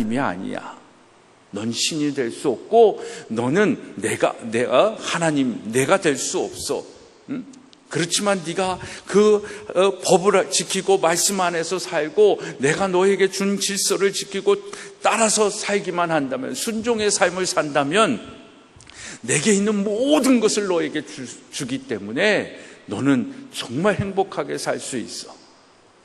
하나님이 아니야. 넌 신이 될 수 없고 너는 내가 하나님 내가 될 수 없어. 그렇지만 네가 그 법을 지키고 말씀 안에서 살고 내가 너에게 준 질서를 지키고 따라서 살기만 한다면, 순종의 삶을 산다면 내게 있는 모든 것을 너에게 주기 때문에 너는 정말 행복하게 살 수 있어.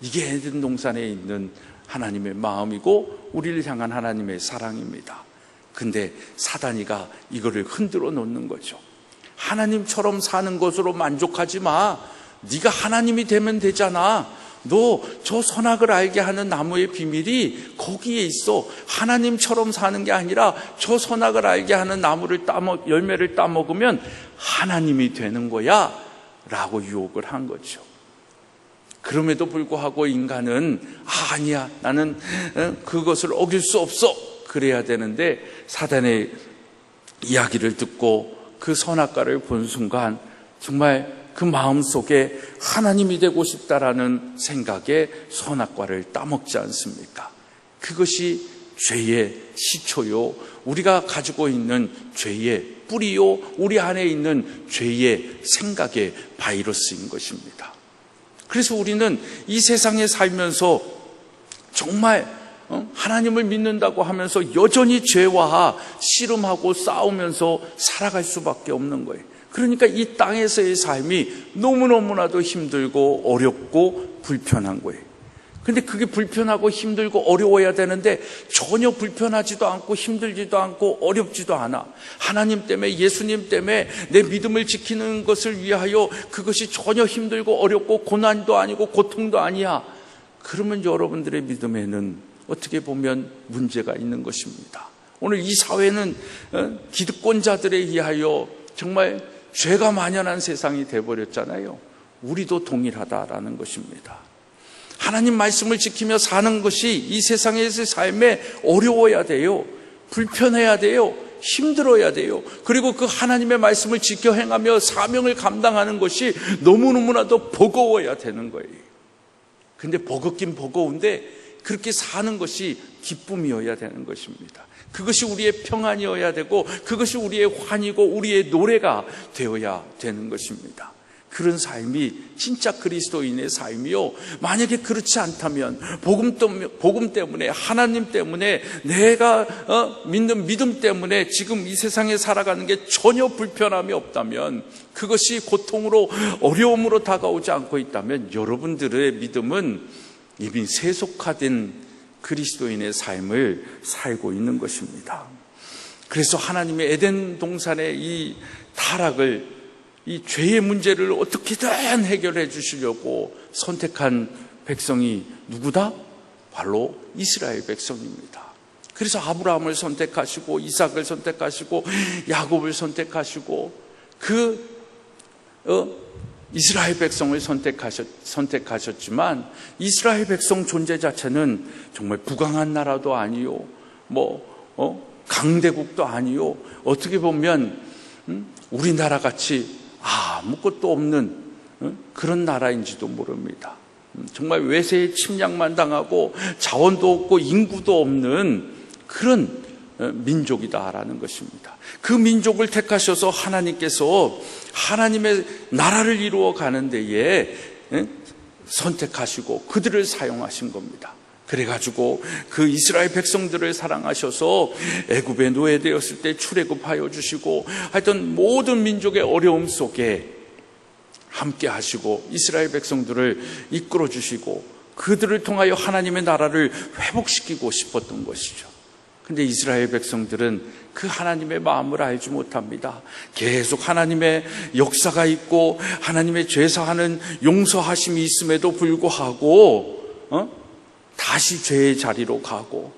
이게 에덴 동산에 있는 하나님의 마음이고 우리를 향한 하나님의 사랑입니다. 근데 사단이가 이거를 흔들어 놓는 거죠. 하나님처럼 사는 것으로 만족하지 마. 네가 하나님이 되면 되잖아. 너 저 선악을 알게 하는 나무의 비밀이 거기에 있어. 하나님처럼 사는 게 아니라 저 선악을 알게 하는 나무를 열매를 따먹으면 하나님이 되는 거야 라고 유혹을 한 거죠. 그럼에도 불구하고 인간은 아니야, 나는 그것을 어길 수 없어, 그래야 되는데, 사단의 이야기를 듣고 그 선악과를 본 순간 정말 그 마음속에 하나님이 되고 싶다라는 생각에 선악과를 따먹지 않습니까? 그것이 죄의 시초요, 우리가 가지고 있는 죄의 뿌리요, 우리 안에 있는 죄의 생각의 바이러스인 것입니다. 그래서 우리는 이 세상에 살면서 정말 하나님을 믿는다고 하면서 여전히 죄와 씨름하고 싸우면서 살아갈 수밖에 없는 거예요. 그러니까 이 땅에서의 삶이 너무너무나도 힘들고 어렵고 불편한 거예요. 근데 그게 불편하고 힘들고 어려워야 되는데 전혀 불편하지도 않고 힘들지도 않고 어렵지도 않아. 하나님 때문에, 예수님 때문에 내 믿음을 지키는 것을 위하여 그것이 전혀 힘들고 어렵고 고난도 아니고 고통도 아니야. 그러면 여러분들의 믿음에는 어떻게 보면 문제가 있는 것입니다. 오늘 이 사회는 기득권자들에 의하여 정말 죄가 만연한 세상이 되어버렸잖아요. 우리도 동일하다라는 것입니다. 하나님 말씀을 지키며 사는 것이 이 세상에서의 삶에 어려워야 돼요. 불편해야 돼요. 힘들어야 돼요. 그리고 그 하나님의 말씀을 지켜 행하며 사명을 감당하는 것이 너무너무나도 버거워야 되는 거예요. 근데 버겁긴 버거운데 그렇게 사는 것이 기쁨이어야 되는 것입니다. 그것이 우리의 평안이어야 되고 그것이 우리의 환희고 우리의 노래가 되어야 되는 것입니다. 그런 삶이 진짜 그리스도인의 삶이요, 만약에 그렇지 않다면 복음 때문에, 하나님 때문에, 내가 믿는 믿음 때문에 지금 이 세상에 살아가는 게 전혀 불편함이 없다면, 그것이 고통으로 어려움으로 다가오지 않고 있다면 여러분들의 믿음은 이미 세속화된 그리스도인의 삶을 살고 있는 것입니다. 그래서 하나님의 에덴 동산의 이 타락을, 이 죄의 문제를 어떻게든 해결해 주시려고 선택한 백성이 누구다? 바로 이스라엘 백성입니다. 그래서 아브라함을 선택하시고 이삭을 선택하시고 야곱을 선택하시고 이스라엘 백성을 선택하셨지만 이스라엘 백성 존재 자체는 정말 부강한 나라도 아니요, 강대국도 아니요, 어떻게 보면 우리나라 같이 아무것도 없는 그런 나라인지도 모릅니다. 정말 외세의 침략만 당하고 자원도 없고 인구도 없는 그런 민족이다라는 것입니다. 그 민족을 택하셔서 하나님께서 하나님의 나라를 이루어 가는 데에 선택하시고 그들을 사용하신 겁니다. 그래가지고 그 이스라엘 백성들을 사랑하셔서 애굽에 노예되었을 때 출애굽하여 주시고, 하여튼 모든 민족의 어려움 속에 함께 하시고 이스라엘 백성들을 이끌어 주시고 그들을 통하여 하나님의 나라를 회복시키고 싶었던 것이죠. 근데 이스라엘 백성들은 그 하나님의 마음을 알지 못합니다. 계속 하나님의 역사가 있고 하나님의 죄사하는 용서하심이 있음에도 불구하고 다시 죄의 자리로 가고,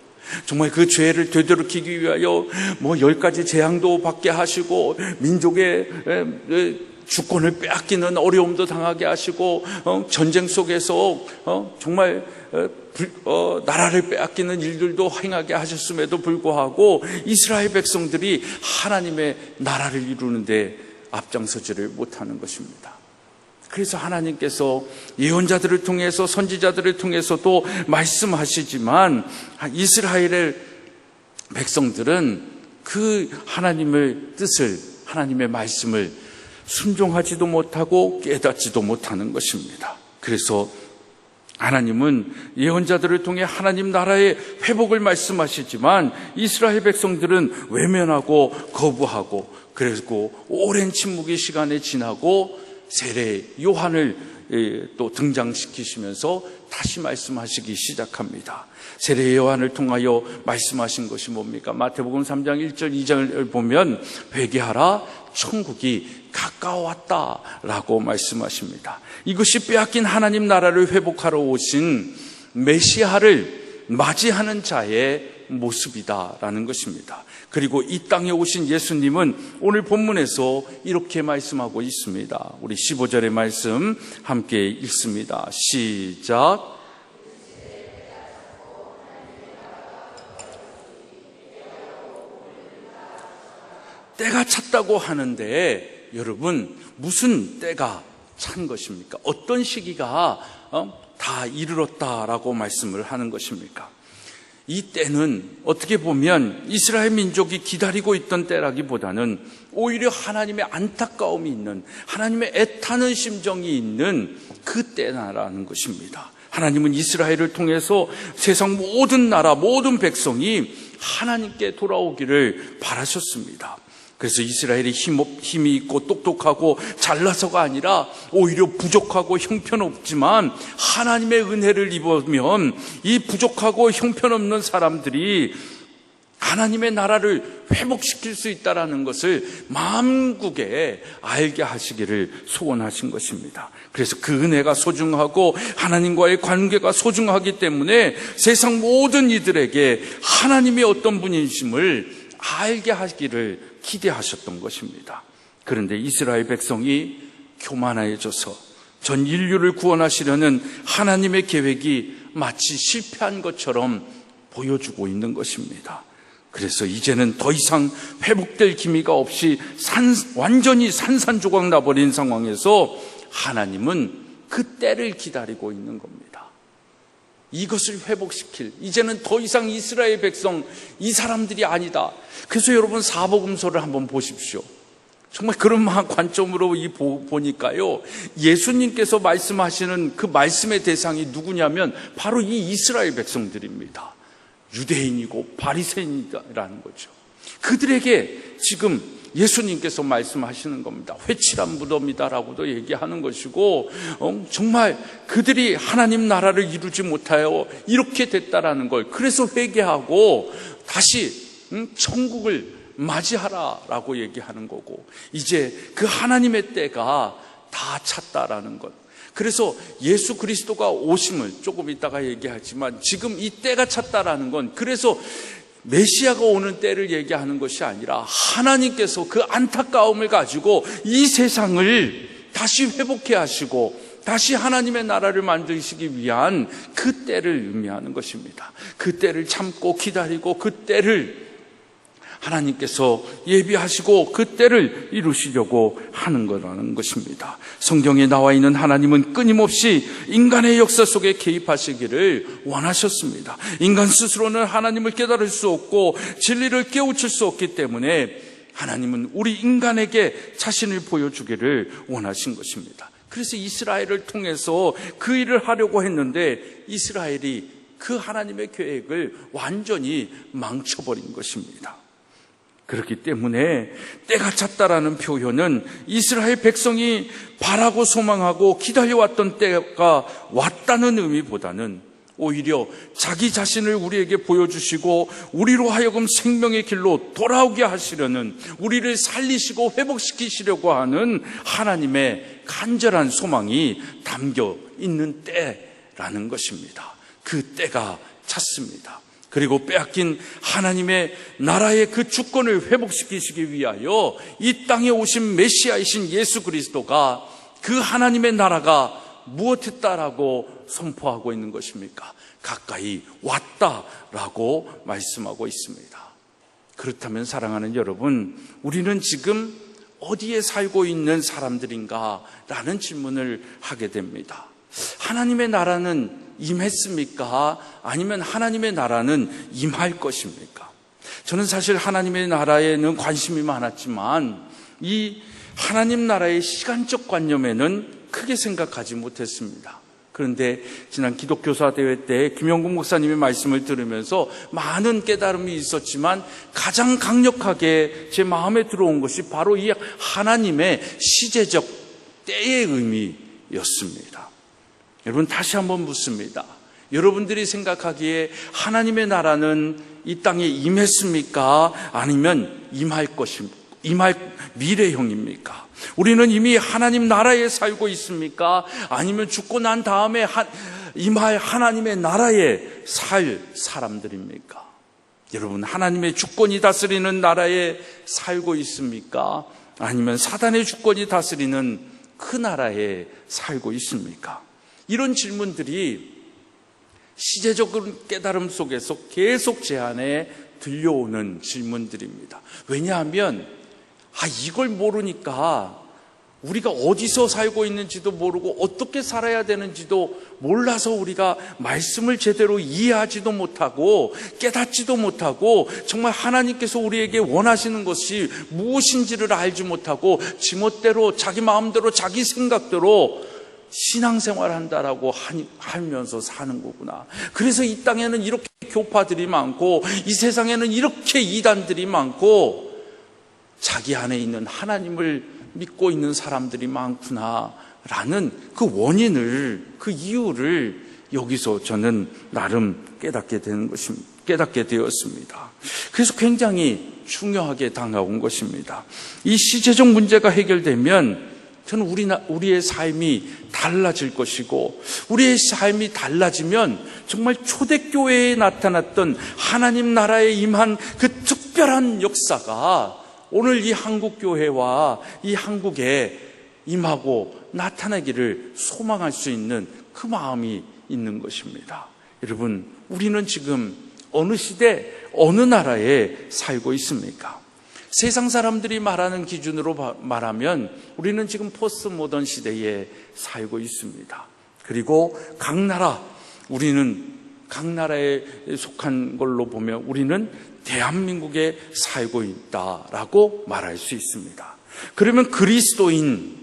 정말 그 죄를 되돌이키기 위하여 10가지 재앙도 받게 하시고 민족의 주권을 빼앗기는 어려움도 당하게 하시고 전쟁 속에서 정말 나라를 빼앗기는 일들도 행하게 하셨음에도 불구하고 이스라엘 백성들이 하나님의 나라를 이루는데 앞장서지를 못하는 것입니다. 그래서 하나님께서 예언자들을 통해서 선지자들을 통해서도 말씀하시지만 이스라엘을 백성들은 그 하나님의 뜻을, 하나님의 말씀을 순종하지도 못하고 깨닫지도 못하는 것입니다. 그래서 하나님은 예언자들을 통해 하나님 나라의 회복을 말씀하시지만 이스라엘 백성들은 외면하고 거부하고, 그리고 오랜 침묵의 시간이 지나고 세례 요한을 또 등장시키시면서 다시 말씀하시기 시작합니다. 세례 요한을 통하여 말씀하신 것이 뭡니까? 마태복음 3장 1절 2절을 보면 회개하라, 천국이 가까웠다라고 말씀하십니다. 이것이 빼앗긴 하나님 나라를 회복하러 오신 메시아를 맞이하는 자의 모습이다라는 것입니다. 그리고 이 땅에 오신 예수님은 오늘 본문에서 이렇게 말씀하고 있습니다. 우리 15절의 말씀 함께 읽습니다. 시작. 때가 찼다고 하는데 여러분, 무슨 때가 찬 것입니까? 어떤 시기가 다 이르렀다라고 말씀을 하는 것입니까? 이 때는 어떻게 보면 이스라엘 민족이 기다리고 있던 때라기보다는 오히려 하나님의 안타까움이 있는, 하나님의 애타는 심정이 있는 그 때라는 것입니다. 하나님은 이스라엘을 통해서 세상 모든 나라, 모든 백성이 하나님께 돌아오기를 바라셨습니다. 그래서 이스라엘이 힘이 있고 똑똑하고 잘나서가 아니라 오히려 부족하고 형편없지만 하나님의 은혜를 입으면 이 부족하고 형편없는 사람들이 하나님의 나라를 회복시킬 수 있다는 것을 마음국에 알게 하시기를 소원하신 것입니다. 그래서 그 은혜가 소중하고 하나님과의 관계가 소중하기 때문에 세상 모든 이들에게 하나님이 어떤 분이심을 알게 하기를 기대하셨던 것입니다. 그런데 이스라엘 백성이 교만해져서 전 인류를 구원하시려는 하나님의 계획이 마치 실패한 것처럼 보여주고 있는 것입니다. 그래서 이제는 더 이상 회복될 기미가 없이 완전히 산산조각 나버린 상황에서 하나님은 그 때를 기다리고 있는 겁니다. 이것을 회복시킬, 이제는 더 이상 이스라엘 백성, 이 사람들이 아니다. 그래서 여러분 사복음서를 한번 보십시오. 정말 그런 관점으로 보니까요, 예수님께서 말씀하시는 그 말씀의 대상이 누구냐면 바로 이 이스라엘 백성들입니다. 유대인이고 바리새인이라는 거죠. 그들에게 지금 예수님께서 말씀하시는 겁니다. 회칠한 무덤이다라고도 얘기하는 것이고, 정말 그들이 하나님 나라를 이루지 못하여 이렇게 됐다라는 걸, 그래서 회개하고 다시 천국을 맞이하라라고 얘기하는 거고, 이제 그 하나님의 때가 다 찼다라는 것. 그래서 예수 그리스도가 오심을 조금 이따가 얘기하지만 지금 이 때가 찼다라는 건, 그래서 메시아가 오는 때를 얘기하는 것이 아니라 하나님께서 그 안타까움을 가지고 이 세상을 다시 회복해 하시고 다시 하나님의 나라를 만드시기 위한 그 때를 의미하는 것입니다. 그 때를 참고 기다리고 그 때를 하나님께서 예비하시고 그 때를 이루시려고 하는 거라는 것입니다. 성경에 나와 있는 하나님은 끊임없이 인간의 역사 속에 개입하시기를 원하셨습니다. 인간 스스로는 하나님을 깨달을 수 없고 진리를 깨우칠 수 없기 때문에 하나님은 우리 인간에게 자신을 보여주기를 원하신 것입니다. 그래서 이스라엘을 통해서 그 일을 하려고 했는데 이스라엘이 그 하나님의 계획을 완전히 망쳐버린 것입니다. 그렇기 때문에 때가 찼다라는 표현은 이스라엘 백성이 바라고 소망하고 기다려왔던 때가 왔다는 의미보다는 오히려 자기 자신을 우리에게 보여주시고 우리로 하여금 생명의 길로 돌아오게 하시려는, 우리를 살리시고 회복시키시려고 하는 하나님의 간절한 소망이 담겨 있는 때라는 것입니다. 그 때가 찼습니다. 그리고 빼앗긴 하나님의 나라의 그 주권을 회복시키시기 위하여 이 땅에 오신 메시아이신 예수 그리스도가, 그 하나님의 나라가 무엇했다라고 선포하고 있는 것입니까? 가까이 왔다라고 말씀하고 있습니다. 그렇다면 사랑하는 여러분, 우리는 지금 어디에 살고 있는 사람들인가라는 질문을 하게 됩니다. 하나님의 나라는 임했습니까? 아니면 하나님의 나라는 임할 것입니까? 저는 사실 하나님의 나라에는 관심이 많았지만 이 하나님 나라의 시간적 관념에는 크게 생각하지 못했습니다. 그런데 지난 기독교사 대회 때 김영국 목사님의 말씀을 들으면서 많은 깨달음이 있었지만 가장 강력하게 제 마음에 들어온 것이 바로 이 하나님의 시제적 때의 의미였습니다. 여러분, 다시 한번 묻습니다. 여러분들이 생각하기에 하나님의 나라는 이 땅에 임했습니까? 아니면 임할 미래형입니까? 우리는 이미 하나님 나라에 살고 있습니까? 아니면 죽고 난 다음에 임할 하나님의 나라에 살 사람들입니까? 여러분, 하나님의 주권이 다스리는 나라에 살고 있습니까? 아니면 사단의 주권이 다스리는 그 나라에 살고 있습니까? 이런 질문들이 시제적 깨달음 속에서 계속 제 안에 들려오는 질문들입니다. 왜냐하면 이걸 모르니까 우리가 어디서 살고 있는지도 모르고 어떻게 살아야 되는지도 몰라서 우리가 말씀을 제대로 이해하지도 못하고 깨닫지도 못하고 정말 하나님께서 우리에게 원하시는 것이 무엇인지를 알지 못하고 지멋대로 자기 마음대로 자기 생각대로 신앙생활 한다라고 하면서 사는 거구나. 그래서 이 땅에는 이렇게 교파들이 많고 이 세상에는 이렇게 이단들이 많고 자기 안에 있는 하나님을 믿고 있는 사람들이 많구나라는 그 원인을, 그 이유를 여기서 저는 나름 깨닫게 되었습니다. 그래서 굉장히 중요하게 다가온 것입니다. 이 시제적 문제가 해결되면 저는 우리의 삶이 달라질 것이고, 우리의 삶이 달라지면 정말 초대교회에 나타났던 하나님 나라에 임한 그 특별한 역사가 오늘 이 한국교회와 이 한국에 임하고 나타나기를 소망할 수 있는 그 마음이 있는 것입니다. 여러분, 우리는 지금 어느 시대, 어느 나라에 살고 있습니까? 세상 사람들이 말하는 기준으로 말하면 우리는 지금 포스트 모던 시대에 살고 있습니다. 그리고 우리는 각 나라에 속한 걸로 보면 우리는 대한민국에 살고 있다라고 말할 수 있습니다. 그러면 그리스도인인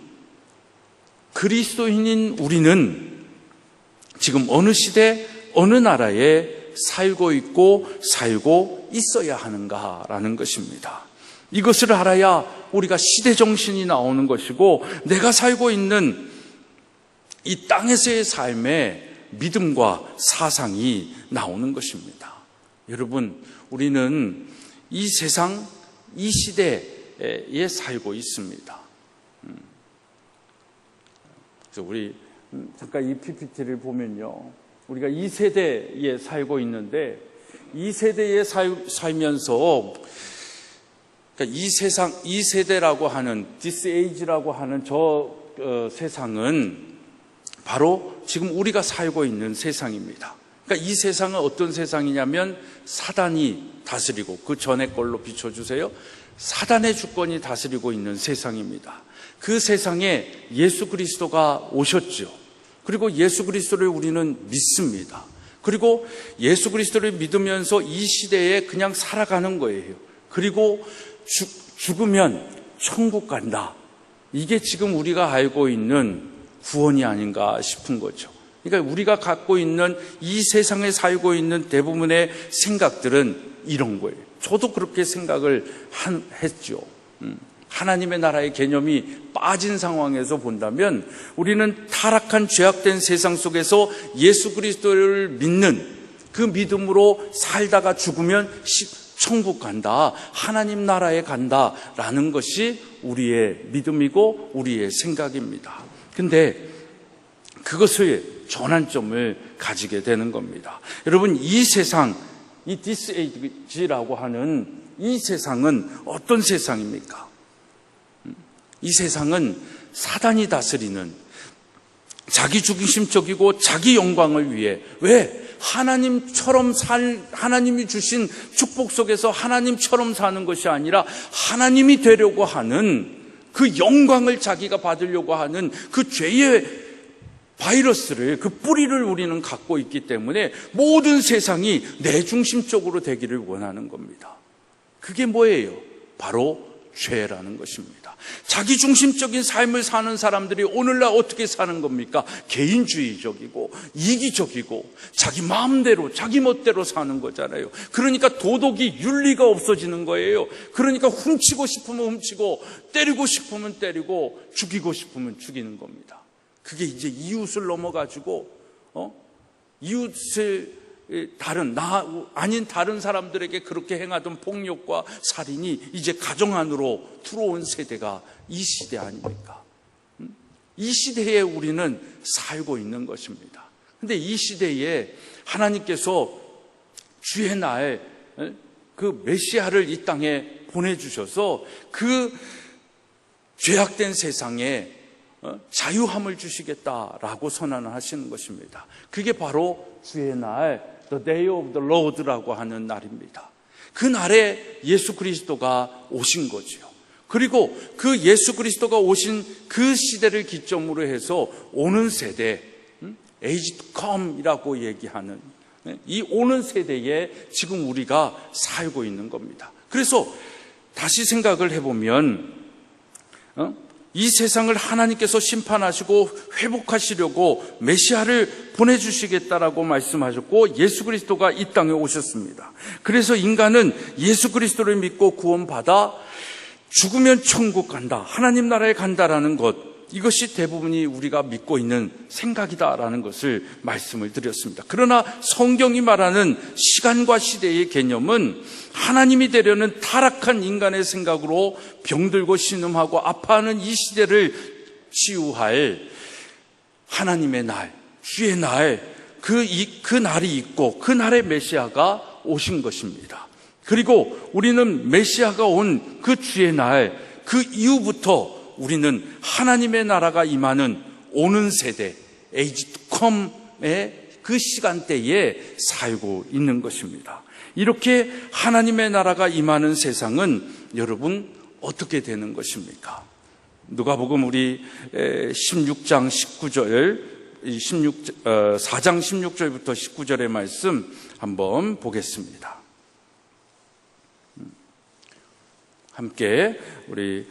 우리는 지금 어느 시대, 어느 나라에 살고 있고 살고 있어야 하는가라는 것입니다. 이것을 알아야 우리가 시대정신이 나오는 것이고 내가 살고 있는 이 땅에서의 삶의 믿음과 사상이 나오는 것입니다. 여러분, 우리는 이 세상, 이 시대에 살고 있습니다. 그래서 우리 잠깐 이 PPT를 보면요, 우리가 이 세대에 살고 있는데 이 세대에 살면서 그러니까 이 세대라고 하는 this age라고 하는 세상은 바로 지금 우리가 살고 있는 세상입니다. 그러니까 이 세상은 어떤 세상이냐면 사단이 다스리고, 그 전의 걸로 비춰주세요. 사단의 주권이 다스리고 있는 세상입니다. 그 세상에 예수 그리스도가 오셨죠. 그리고 예수 그리스도를 우리는 믿습니다. 그리고 예수 그리스도를 믿으면서 이 시대에 그냥 살아가는 거예요. 그리고 죽으면 천국 간다. 이게 지금 우리가 알고 있는 구원이 아닌가 싶은 거죠. 그러니까 우리가 갖고 있는 이 세상에 살고 있는 대부분의 생각들은 이런 거예요. 저도 그렇게 생각을 했죠. 하나님의 나라의 개념이 빠진 상황에서 본다면 우리는 타락한 죄악된 세상 속에서 예수 그리스도를 믿는 그 믿음으로 살다가 죽으면 천국 간다, 하나님 나라에 간다라는 것이 우리의 믿음이고 우리의 생각입니다. 근데 그것의 전환점을 가지게 되는 겁니다. 여러분, 이 세상, 이 this age라고 하는 이 세상은 어떤 세상입니까? 이 세상은 사단이 다스리는, 자기 중심적이고 자기 영광을 위해, 왜? 하나님이 주신 축복 속에서 하나님처럼 사는 것이 아니라 하나님이 되려고 하는 그 영광을 자기가 받으려고 하는 그 죄의 바이러스를, 그 뿌리를 우리는 갖고 있기 때문에 모든 세상이 내 중심적으로 되기를 원하는 겁니다. 그게 뭐예요? 바로 죄라는 것입니다. 자기중심적인 삶을 사는 사람들이 오늘날 어떻게 사는 겁니까? 개인주의적이고 이기적이고 자기 마음대로 자기 멋대로 사는 거잖아요. 그러니까 도덕이 윤리가 없어지는 거예요. 그러니까 훔치고 싶으면 훔치고 때리고 싶으면 때리고 죽이고 싶으면 죽이는 겁니다. 그게 이제 이웃을 넘어가지고 이웃을 나 아닌 다른 사람들에게 그렇게 행하던 폭력과 살인이 이제 가정 안으로 들어온 세대가 이 시대 아닙니까? 이 시대에 우리는 살고 있는 것입니다. 그런데 이 시대에 하나님께서 주의 날 그 메시아를 이 땅에 보내주셔서 그 죄악된 세상에 자유함을 주시겠다라고 선언하시는 것입니다. 그게 바로 주의 날, The Day of the Lord라고 하는 날입니다. 그 날에 예수 그리스도가 오신 거지요. 그리고 그 예수 그리스도가 오신 그 시대를 기점으로 해서 오는 세대, Age to Come이라고 얘기하는 이 오는 세대에 지금 우리가 살고 있는 겁니다. 그래서 다시 생각을 해보면 이 세상을 하나님께서 심판하시고 회복하시려고 메시아를 보내주시겠다라고 말씀하셨고 예수 그리스도가 이 땅에 오셨습니다. 그래서 인간은 예수 그리스도를 믿고 구원받아 죽으면 천국 간다, 하나님 나라에 간다라는 것, 이것이 대부분이 우리가 믿고 있는 생각이다라는 것을 말씀을 드렸습니다. 그러나 성경이 말하는 시간과 시대의 개념은 하나님이 되려는 타락한 인간의 생각으로 병들고 신음하고 아파하는 이 시대를 치유할 하나님의 날, 주의 날, 그 날이 있고 그 날의 메시아가 오신 것입니다. 그리고 우리는 메시아가 온 그 주의 날, 그 이후부터 우리는 하나님의 나라가 임하는 오는 세대, Age to Come의 그 시간대에 살고 있는 것입니다. 이렇게 하나님의 나라가 임하는 세상은 여러분 어떻게 되는 것입니까? 누가복음 우리 16장 19절, 4장 16절부터 19절의 말씀 한번 보겠습니다. 함께 우리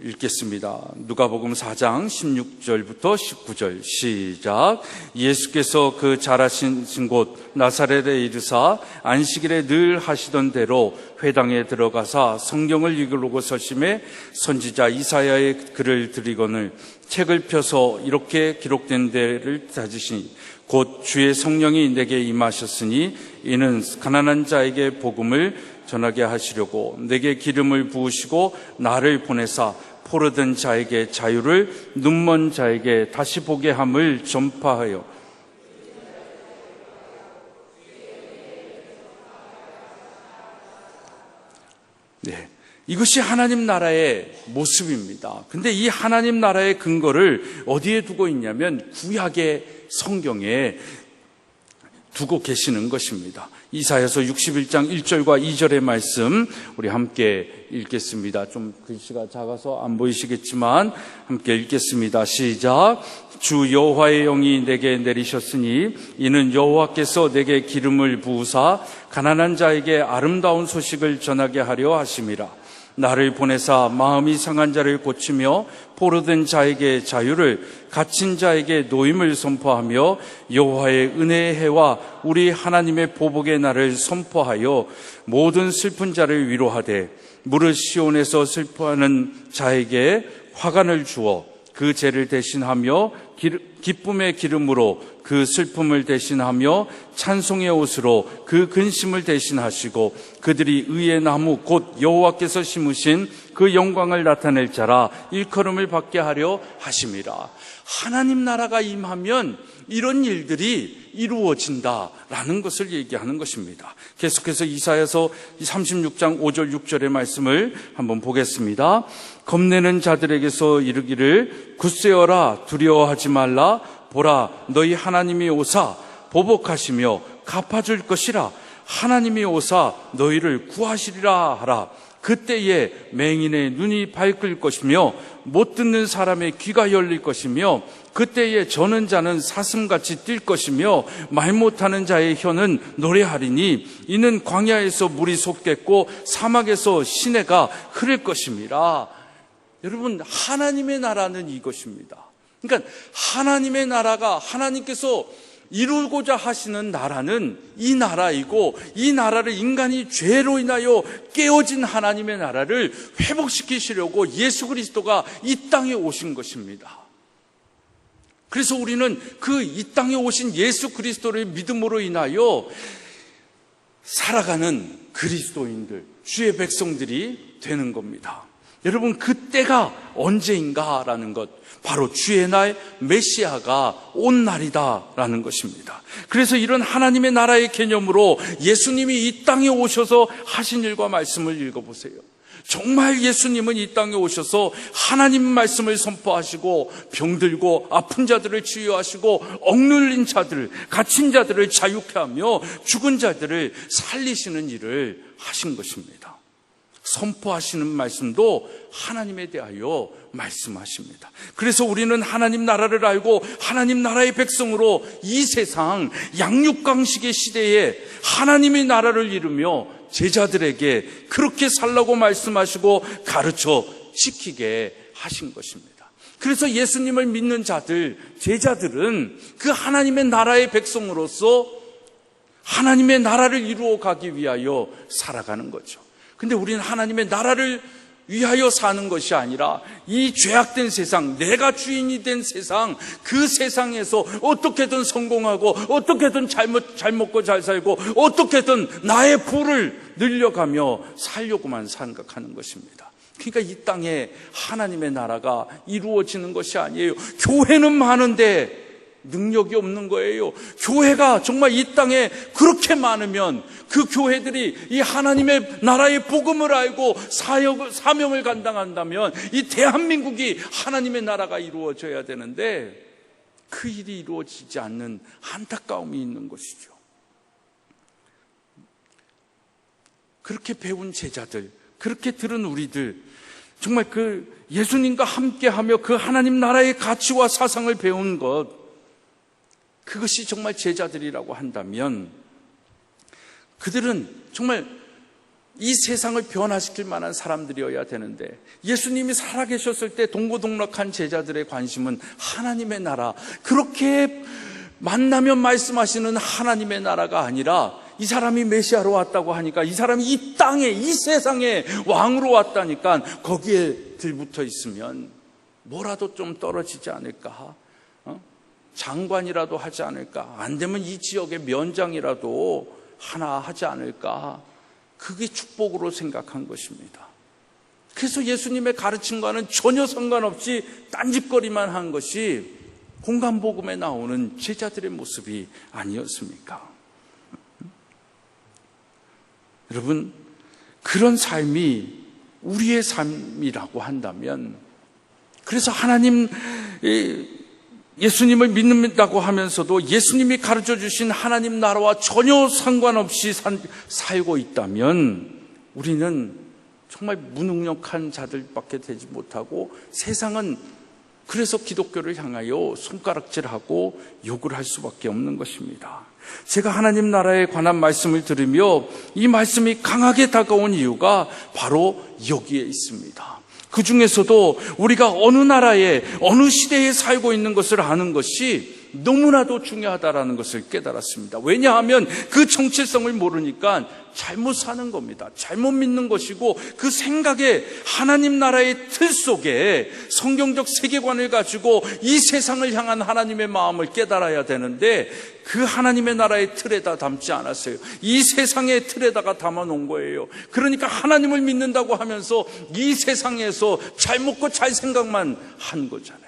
읽겠습니다. 누가복음 4장 16절부터 19절 시작. 예수께서 그 자라신 곳 나사렛에 이르사 안식일에 늘 하시던 대로 회당에 들어가사 성경을 읽으려고 서심해 선지자 이사야의 글을 들이거늘 책을 펴서 이렇게 기록된 데를 찾으시니 곧 주의 성령이 내게 임하셨으니 이는 가난한 자에게 복음을 전하게 하시려고 내게 기름을 부으시고 나를 보내사 포로된 자에게 자유를, 눈먼 자에게 다시 보게 함을 전파하여 이것이 하나님 나라의 모습입니다. 근데 이 하나님 나라의 근거를 어디에 두고 있냐면 구약의 성경에 두고 계시는 것입니다. 이사야서 61장 1절과 2절의 말씀 우리 함께 읽겠습니다. 좀 글씨가 작아서 안 보이시겠지만 함께 읽겠습니다. 시작. 주 여호와의 영이 내게 내리셨으니 이는 여호와께서 내게 기름을 부으사 가난한 자에게 아름다운 소식을 전하게 하려 하심이라. 나를 보내사 마음이 상한 자를 고치며 포로된 자에게 자유를, 갇힌 자에게 노임을 선포하며 여호와의 은혜의 해와 우리 하나님의 보복의 날을 선포하여 모든 슬픈 자를 위로하되 무릇 시온에서 슬퍼하는 자에게 화관을 주어 그 죄를 대신하며 기쁨의 기름으로 그 슬픔을 대신하며 찬송의 옷으로 그 근심을 대신하시고 그들이 의의 나무 곧 여호와께서 심으신 그 영광을 나타낼 자라 일컬음을 받게 하려 하심이라. 하나님 나라가 임하면 이런 일들이 이루어진다라는 것을 얘기하는 것입니다. 계속해서 이사야서 36장 5절 6절의 말씀을 한번 보겠습니다. 겁내는 자들에게서 이르기를 굳세어라 두려워하지 말라. 보라 너희 하나님이 오사 보복하시며 갚아줄 것이라. 하나님이 오사 너희를 구하시리라 하라. 그때에 맹인의 눈이 밝을 것이며 못 듣는 사람의 귀가 열릴 것이며 그때에 저는 자는 사슴같이 뛸 것이며 말 못하는 자의 혀는 노래하리니 이는 광야에서 물이 솟겠고 사막에서 시내가 흐를 것임이라. 여러분, 하나님의 나라는 이것입니다. 그러니까 하나님의 나라가, 하나님께서 이루고자 하시는 나라는 이 나라이고, 이 나라를 인간이 죄로 인하여 깨어진 하나님의 나라를 회복시키시려고 예수 그리스도가 이 땅에 오신 것입니다. 그래서 우리는 그 이 땅에 오신 예수 그리스도를 믿음으로 인하여 살아가는 그리스도인들, 주의 백성들이 되는 겁니다. 여러분, 그때가 언제인가라는 것, 바로 주의 날 메시아가 온 날이다라는 것입니다. 그래서 이런 하나님의 나라의 개념으로 예수님이 이 땅에 오셔서 하신 일과 말씀을 읽어보세요. 정말 예수님은 이 땅에 오셔서 하나님 말씀을 선포하시고 병들고 아픈 자들을 치유하시고 억눌린 자들, 갇힌 자들을 자유케 하며 죽은 자들을 살리시는 일을 하신 것입니다. 선포하시는 말씀도 하나님에 대하여 말씀하십니다. 그래서 우리는 하나님 나라를 알고 하나님 나라의 백성으로 이 세상 양육강식의 시대에 하나님의 나라를 이루며 제자들에게 그렇게 살라고 말씀하시고 가르쳐 지키게 하신 것입니다. 그래서 예수님을 믿는 자들, 제자들은 그 하나님의 나라의 백성으로서 하나님의 나라를 이루어 가기 위하여 살아가는 거죠. 근데 우리는 하나님의 나라를 위하여 사는 것이 아니라 이 죄악된 세상, 내가 주인이 된 세상, 그 세상에서 어떻게든 성공하고 어떻게든 잘 먹고 잘 살고 어떻게든 나의 부를 늘려가며 살려고만 생각하는 것입니다. 그러니까 이 땅에 하나님의 나라가 이루어지는 것이 아니에요. 교회는 많은데 능력이 없는 거예요. 교회가 정말 이 땅에 그렇게 많으면 그 교회들이 이 하나님의 나라의 복음을 알고 사명을 감당한다면 이 대한민국이 하나님의 나라가 이루어져야 되는데 그 일이 이루어지지 않는 안타까움이 있는 것이죠. 그렇게 배운 제자들, 그렇게 들은 우리들, 정말 그 예수님과 함께하며 그 하나님 나라의 가치와 사상을 배운 것, 그것이 정말 제자들이라고 한다면 그들은 정말 이 세상을 변화시킬 만한 사람들이어야 되는데, 예수님이 살아계셨을 때 동고동락한 제자들의 관심은 하나님의 나라, 그렇게 만나면 말씀하시는 하나님의 나라가 아니라 이 사람이 메시아로 왔다고 하니까 이 사람이 이 땅에, 이 세상에 왕으로 왔다니까 거기에 들붙어 있으면 뭐라도 좀 떨어지지 않을까? 장관이라도 하지 않을까? 안 되면 이 지역의 면장이라도 하나 하지 않을까? 그게 축복으로 생각한 것입니다. 그래서 예수님의 가르침과는 전혀 상관없이 딴짓거리만 한 것이 공간복음에 나오는 제자들의 모습이 아니었습니까? 여러분, 그런 삶이 우리의 삶이라고 한다면, 그래서 하나님, 예수님을 믿는다고 하면서도 예수님이 가르쳐 주신 하나님 나라와 전혀 상관없이 살고 있다면 우리는 정말 무능력한 자들밖에 되지 못하고, 세상은 그래서 기독교를 향하여 손가락질하고 욕을 할 수밖에 없는 것입니다. 제가 하나님 나라에 관한 말씀을 들으며 이 말씀이 강하게 다가온 이유가 바로 여기에 있습니다. 그 중에서도 우리가 어느 나라에 어느 시대에 살고 있는 것을 아는 것이 너무나도 중요하다는 것을 깨달았습니다. 왜냐하면 그 정체성을 모르니까 잘못 사는 겁니다. 잘못 믿는 것이고, 그 생각에 하나님 나라의 틀 속에 성경적 세계관을 가지고 이 세상을 향한 하나님의 마음을 깨달아야 되는데 그 하나님의 나라의 틀에다 담지 않았어요. 이 세상의 틀에다가 담아놓은 거예요. 그러니까 하나님을 믿는다고 하면서 이 세상에서 잘 먹고 잘 생각만 한 거잖아요.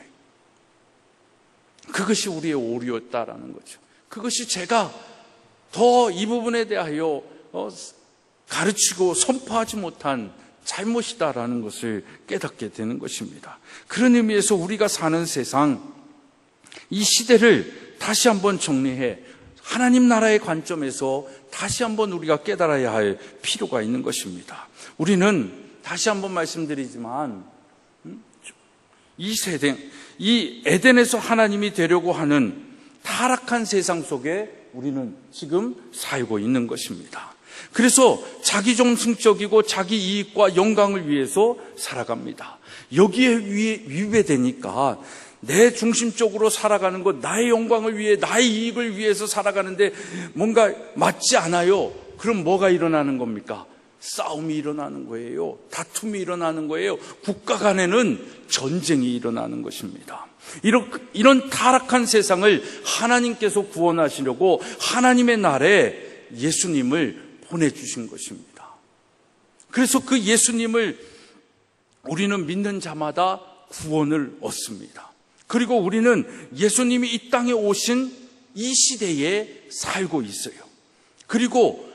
그것이 우리의 오류였다라는 거죠. 그것이 제가 더 이 부분에 대하여 가르치고 선포하지 못한 잘못이다라는 것을 깨닫게 되는 것입니다. 그런 의미에서 우리가 사는 세상, 이 시대를 다시 한번 정리해 하나님 나라의 관점에서 다시 한번 우리가 깨달아야 할 필요가 있는 것입니다. 우리는 다시 한번 말씀드리지만 이 에덴에서 하나님이 되려고 하는 타락한 세상 속에 우리는 지금 살고 있는 것입니다. 그래서 자기중심적이고 자기 이익과 영광을 위해서 살아갑니다. 여기에 위배되니까 내 중심적으로 살아가는 것, 나의 영광을 위해, 나의 이익을 위해서 살아가는데 뭔가 맞지 않아요. 그럼 뭐가 일어나는 겁니까? 싸움이 일어나는 거예요. 다툼이 일어나는 거예요. 국가 간에는 전쟁이 일어나는 것입니다. 이런 타락한 세상을 하나님께서 구원하시려고 하나님의 날에 예수님을 보내주신 것입니다. 그래서 그 예수님을 우리는 믿는 자마다 구원을 얻습니다. 그리고 우리는 예수님이 이 땅에 오신 이 시대에 살고 있어요. 그리고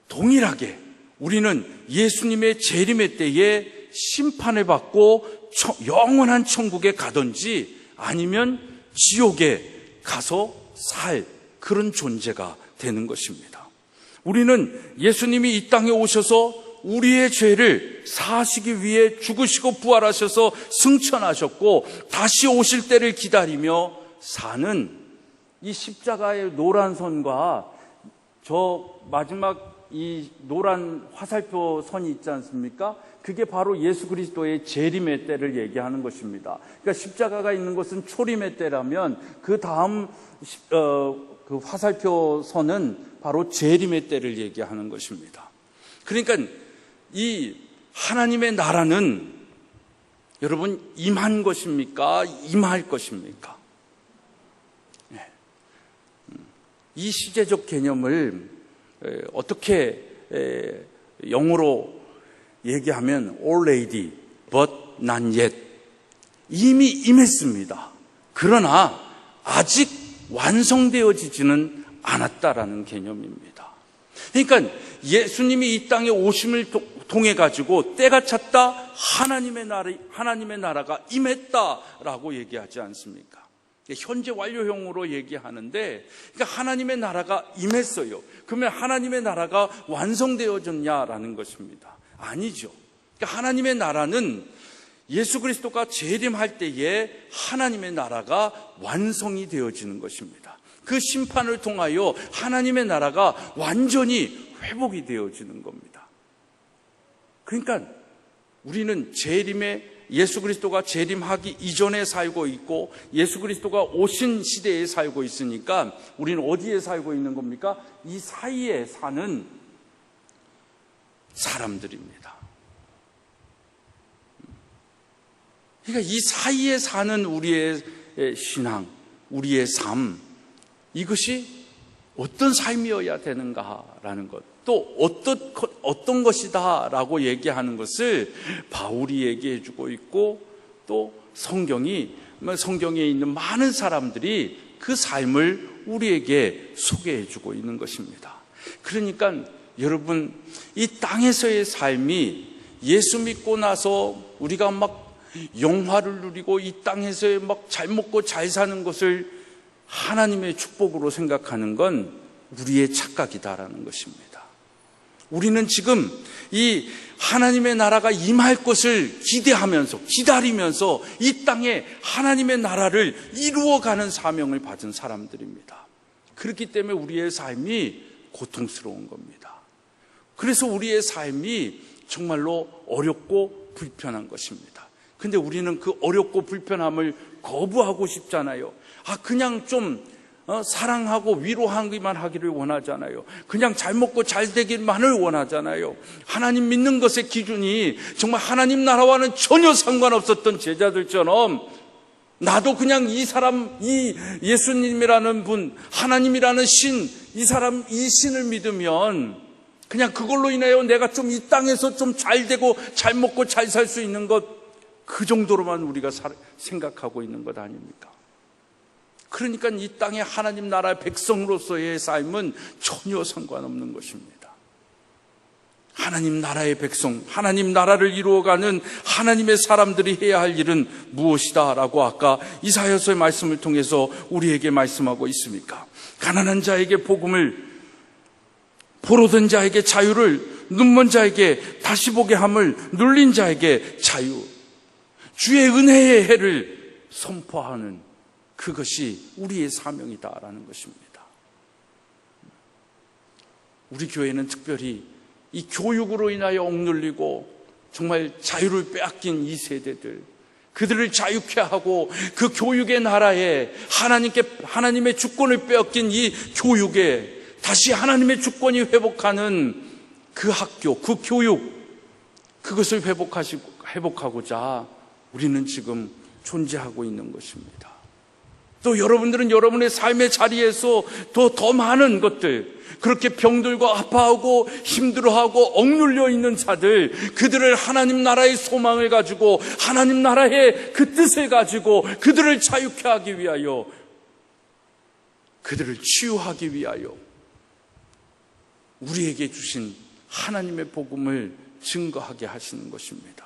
동일하게 우리는 예수님의 재림의 때에 심판을 받고 영원한 천국에 가든지 아니면 지옥에 가서 살 그런 존재가 되는 것입니다. 우리는 예수님이 이 땅에 오셔서 우리의 죄를 사하시기 위해 죽으시고 부활하셔서 승천하셨고 다시 오실 때를 기다리며 사는 이 십자가의 노란 선과 저 마지막 이 노란 화살표 선이 있지 않습니까? 그게 바로 예수 그리스도의 재림의 때를 얘기하는 것입니다. 그러니까 십자가가 있는 것은 초림의 때라면 그 다음 그 화살표 선은 바로 재림의 때를 얘기하는 것입니다. 그러니까 이 하나님의 나라는 여러분 임한 것입니까? 임할 것입니까? 이 시제적 개념을 어떻게 영어로 얘기하면 already but not yet 이미 임했습니다. 그러나 아직 완성되어지지는 않았다라는 개념입니다. 그러니까 예수님이 이 땅에 오심을 통해 가지고 때가 찼다, 하나님의 나라가 임했다라고 얘기하지 않습니까? 현재 완료형으로 얘기하는데, 그러니까 하나님의 나라가 임했어요. 그러면 하나님의 나라가 완성되어졌냐라는 것입니다. 아니죠. 그러니까 하나님의 나라는 예수 그리스도가 재림할 때에 하나님의 나라가 완성이 되어지는 것입니다. 그 심판을 통하여 하나님의 나라가 완전히 회복이 되어지는 겁니다. 그러니까 우리는 예수 그리스도가 재림하기 이전에 살고 있고 예수 그리스도가 오신 시대에 살고 있으니까 우리는 어디에 살고 있는 겁니까? 이 사이에 사는 사람들입니다. 그러니까 이 사이에 사는 우리의 신앙, 우리의 삶, 이것이 어떤 삶이어야 되는가라는 것, 또 어떤 것이다라고 얘기하는 것을 바울이 얘기해 주고 있고, 또 성경에 있는 많은 사람들이 그 삶을 우리에게 소개해 주고 있는 것입니다. 그러니까 여러분, 이 땅에서의 삶이 예수 믿고 나서 우리가 막 영화를 누리고 이 땅에서 막 잘 먹고 잘 사는 것을 하나님의 축복으로 생각하는 건 우리의 착각이다라는 것입니다. 우리는 지금 이 하나님의 나라가 임할 것을 기다리면서 이 땅에 하나님의 나라를 이루어가는 사명을 받은 사람들입니다. 그렇기 때문에 우리의 삶이 고통스러운 겁니다. 그래서 우리의 삶이 정말로 어렵고 불편한 것입니다. 근데 우리는 그 어렵고 불편함을 거부하고 싶잖아요. 그냥 좀 사랑하고 위로하기만 하기를 원하잖아요. 그냥 잘 먹고 잘 되기만을 원하잖아요. 하나님 믿는 것의 기준이 정말 하나님 나라와는 전혀 상관없었던 제자들처럼 나도 그냥 이 예수님이라는 분, 하나님이라는 신, 이 신을 믿으면 그냥 그걸로 인하여 내가 좀 이 땅에서 좀 잘 되고 잘 먹고 잘 살 수 있는 것, 그 정도로만 우리가 생각하고 있는 것 아닙니까? 그러니까 이 땅의 하나님 나라의 백성으로서의 삶은 전혀 상관없는 것입니다. 하나님 나라의 백성, 하나님 나라를 이루어가는 하나님의 사람들이 해야 할 일은 무엇이다 라고 아까 이사야서의 말씀을 통해서 우리에게 말씀하고 있습니까? 가난한 자에게 복음을 포로된 자에게 자유를, 눈먼 자에게 다시 보게 함을, 눌린 자에게 자유, 주의 은혜의 해를 선포하는 그것이 우리의 사명이다라는 것입니다. 우리 교회는 특별히 이 교육으로 인하여 억눌리고 정말 자유를 빼앗긴 이 세대들, 그들을 자유케 하고 그 교육의 나라에 하나님의 주권을 빼앗긴 이 교육에 다시 하나님의 주권이 회복하는 그 학교, 그 교육, 그것을 회복하고자 우리는 지금 존재하고 있는 것입니다. 또 여러분들은 여러분의 삶의 자리에서 더 많은 것들, 그렇게 병들고 아파하고 힘들어하고 억눌려 있는 자들, 그들을 하나님 나라의 소망을 가지고 하나님 나라의 그 뜻을 가지고 그들을 자유케 하기 위하여, 그들을 치유하기 위하여 우리에게 주신 하나님의 복음을 증거하게 하시는 것입니다.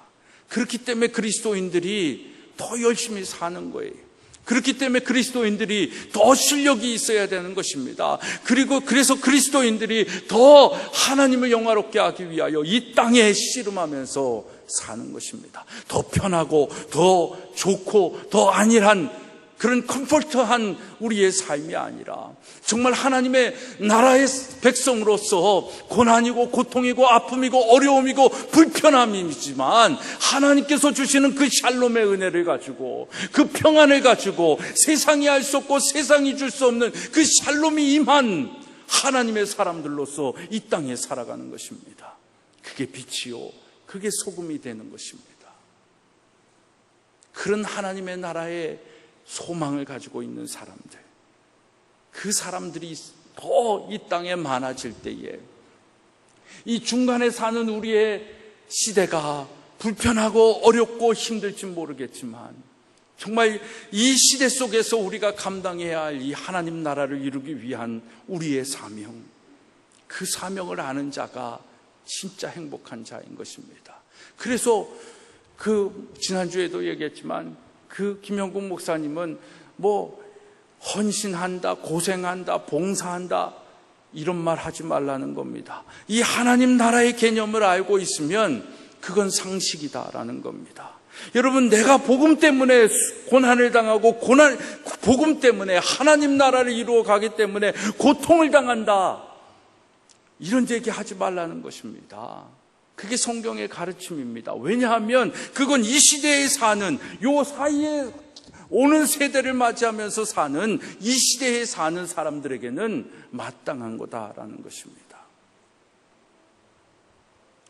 그렇기 때문에 그리스도인들이 더 열심히 사는 거예요. 그렇기 때문에 그리스도인들이 더 실력이 있어야 되는 것입니다. 그래서 그리스도인들이 더 하나님을 영화롭게 하기 위하여 이 땅에 씨름하면서 사는 것입니다. 더 편하고 더 좋고 더 안일한 그런 컴포트한 우리의 삶이 아니라 정말 하나님의 나라의 백성으로서 고난이고 고통이고 아픔이고 어려움이고 불편함이지만 하나님께서 주시는 그 샬롬의 은혜를 가지고 그 평안을 가지고 세상이 알 수 없고 세상이 줄 수 없는 그 샬롬이 임한 하나님의 사람들로서 이 땅에 살아가는 것입니다. 그게 빛이요, 그게 소금이 되는 것입니다. 그런 하나님의 나라의 소망을 가지고 있는 사람들, 그 사람들이 더 이 땅에 많아질 때에 이 중간에 사는 우리의 시대가 불편하고 어렵고 힘들지 모르겠지만 정말 이 시대 속에서 우리가 감당해야 할 이 하나님 나라를 이루기 위한 우리의 사명, 그 사명을 아는 자가 진짜 행복한 자인 것입니다. 그래서 지난주에도 얘기했지만 김영국 목사님은 헌신한다, 고생한다, 봉사한다 이런 말 하지 말라는 겁니다. 이 하나님 나라의 개념을 알고 있으면 그건 상식이다라는 겁니다. 여러분, 내가 복음 때문에 고난을 당하고 복음 때문에 하나님 나라를 이루어 가기 때문에 고통을 당한다, 이런 얘기 하지 말라는 것입니다. 그게 성경의 가르침입니다. 왜냐하면 그건 이 시대에 사는, 요 사이에 오는 세대를 맞이하면서 사는, 이 시대에 사는 사람들에게는 마땅한 거다라는 것입니다.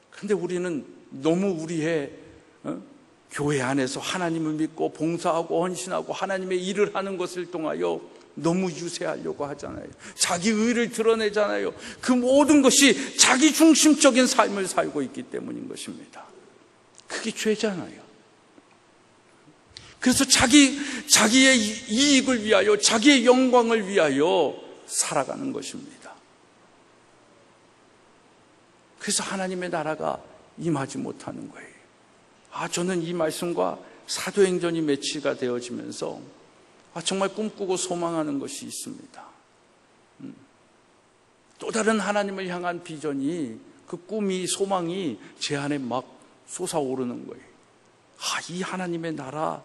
그런데 우리는 너무 우리의 교회 안에서 하나님을 믿고 봉사하고 헌신하고 하나님의 일을 하는 것을 통하여 너무 유세하려고 하잖아요. 자기 의를 드러내잖아요. 그 모든 것이 자기 중심적인 삶을 살고 있기 때문인 것입니다. 그게 죄잖아요. 그래서 자기의 이익을 위하여, 자기의 영광을 위하여 살아가는 것입니다. 그래서 하나님의 나라가 임하지 못하는 거예요. 저는 이 말씀과 사도행전이 매치가 되어지면서 정말 꿈꾸고 소망하는 것이 있습니다. 또 다른 하나님을 향한 비전이, 그 꿈이, 소망이 제 안에 막 솟아오르는 거예요. 이 하나님의 나라,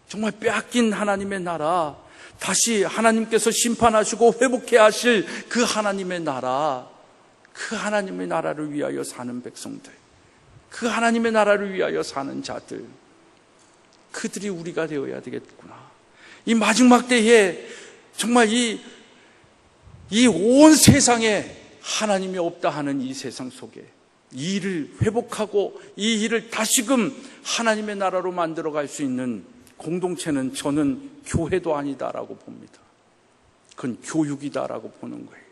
정말 빼앗긴 하나님의 나라, 다시 하나님께서 심판하시고 회복해 하실 그 하나님의 나라, 그 하나님의 나라를 위하여 사는 백성들, 그 하나님의 나라를 위하여 사는 자들, 그들이 우리가 되어야 되겠구나. 이 마지막 때에 정말 이 온 세상에 하나님이 없다 하는 이 세상 속에 이 일을 회복하고 이 일을 다시금 하나님의 나라로 만들어갈 수 있는 공동체는 저는 교회도 아니다라고 봅니다. 그건 교육이다라고 보는 거예요.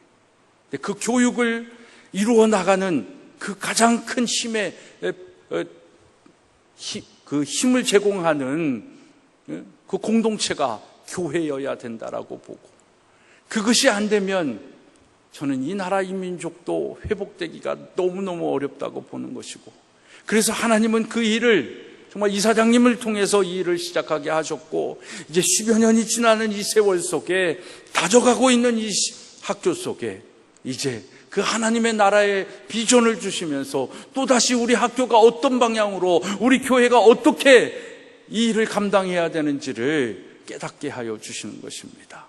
그 교육을 이루어 나가는 그 가장 큰 힘을 제공하는 그 공동체가 교회여야 된다라고 보고, 그것이 안 되면 저는 이 나라 이 민족도 회복되기가 너무너무 어렵다고 보는 것이고, 그래서 하나님은 그 일을 정말 이사장님을 통해서 이 일을 시작하게 하셨고, 이제 10여 년이 지나는 이 세월 속에, 다져가고 있는 이 학교 속에 이제 그 하나님의 나라의 비전을 주시면서 또다시 우리 학교가 어떤 방향으로, 우리 교회가 어떻게 이 일을 감당해야 되는지를 깨닫게 하여 주시는 것입니다.